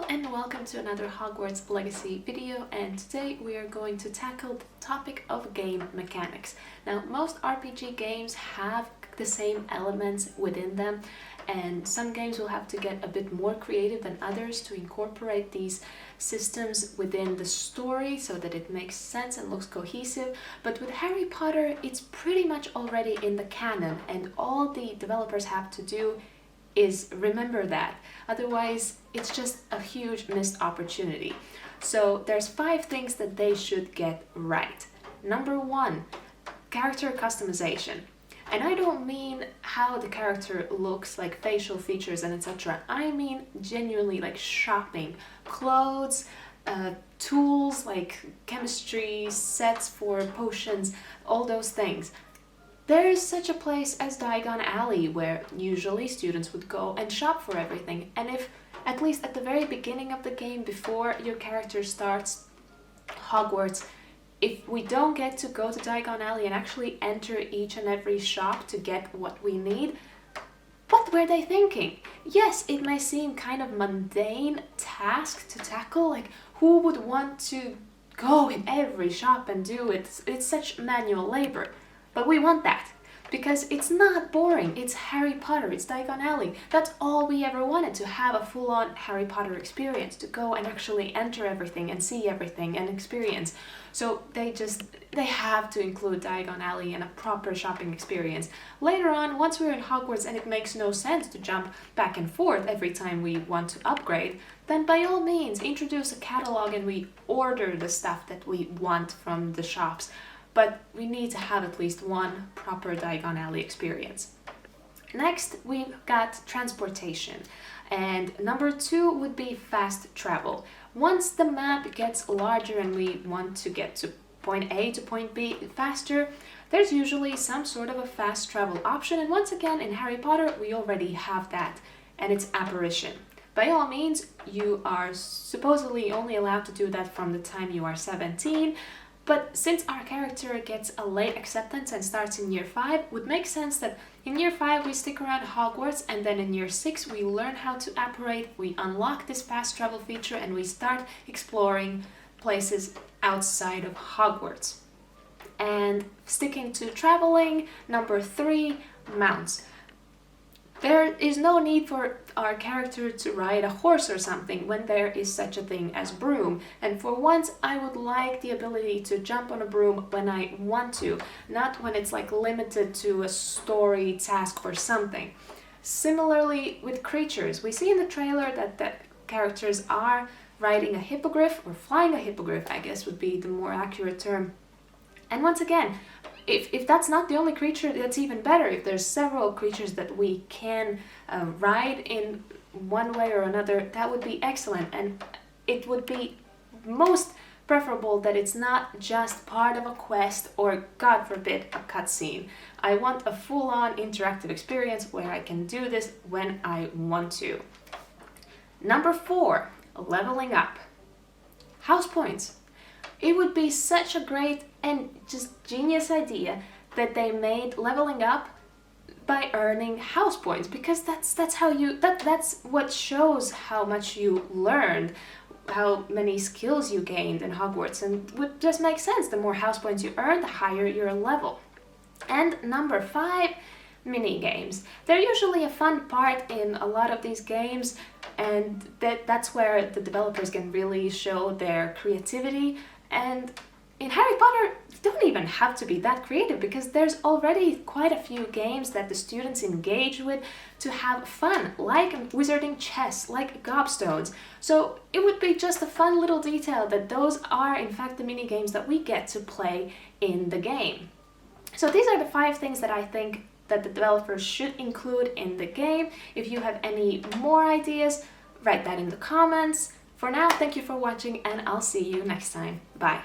and welcome to another Hogwarts Legacy video, and today we are going to tackle the topic of game mechanics. Now, most RPG games have the same elements within them, and some games will have to get a bit more creative than others to incorporate these systems within the story so that it makes sense and looks cohesive. But with Harry Potter, it's pretty much already in the canon, and all the developers have to do is remember that. Otherwise, it's just a huge missed opportunity. So there's 5 things that they should get right. Number 1, character customization. And I don't mean how the character looks, like facial features and etc. I mean genuinely like shopping, clothes, tools like chemistry, sets for potions, all those things. There is such a place as Diagon Alley where usually students would go and shop for everything, and if, at least at the very beginning of the game, before your character starts Hogwarts, if we don't get to go to Diagon Alley and actually enter each and every shop to get what we need, what were they thinking? Yes, it may seem kind of mundane task to tackle, like who would want to go in every shop and do it? It's such manual labor. But we want that, because it's not boring. It's Harry Potter, it's Diagon Alley. That's all we ever wanted, to have a full-on Harry Potter experience, to go and actually enter everything and see everything and experience. So they have to include Diagon Alley and a proper shopping experience. Later on, once we're in Hogwarts and it makes no sense to jump back and forth every time we want to upgrade, then by all means introduce a catalog and we order the stuff that we want from the shops. But we need to have at least one proper Diagon Alley experience. Next, we've got transportation. And number 2 would be fast travel. Once the map gets larger and we want to get to point A to point B faster, there's usually some sort of a fast travel option. And once again, in Harry Potter, we already have that, and it's apparition. By all means, you are supposedly only allowed to do that from the time you are 17, but since our character gets a late acceptance and starts in year 5, it would make sense that in year 5 we stick around Hogwarts, and then in year 6 we learn how to apparate, we unlock this fast travel feature, and we start exploring places outside of Hogwarts. And sticking to traveling, number 3, mounts. There is no need for our character to ride a horse or something when there is such a thing as broom. And for once, I would like the ability to jump on a broom when I want to, not when it's like limited to a story task or something. Similarly with creatures, we see in the trailer that the characters are riding a hippogriff, or flying a hippogriff, I guess would be the more accurate term. And once again, if that's not the only creature, that's even better. If there's several creatures that we can ride in one way or another, that would be excellent. And it would be most preferable that it's not just part of a quest or, God forbid, a cutscene. I want a full-on interactive experience where I can do this when I want to. Number 4, leveling up. House points. It would be such a great and just genius idea that they made leveling up by earning house points, because that's how that's what shows how much you learned, how many skills you gained in Hogwarts, and it would just make sense. The more house points you earn, the higher your level. And number 5, mini games. They're usually a fun part in a lot of these games, and that's where the developers can really show their creativity. And in Harry Potter, you don't even have to be that creative, because there's already quite a few games that the students engage with to have fun, like wizarding chess, like gobstones. So it would be just a fun little detail that those are in fact the mini games that we get to play in the game. So these are the 5 things that I think that the developers should include in the game. If you have any more ideas, write that in the comments. For now, thank you for watching, and I'll see you next time. Bye!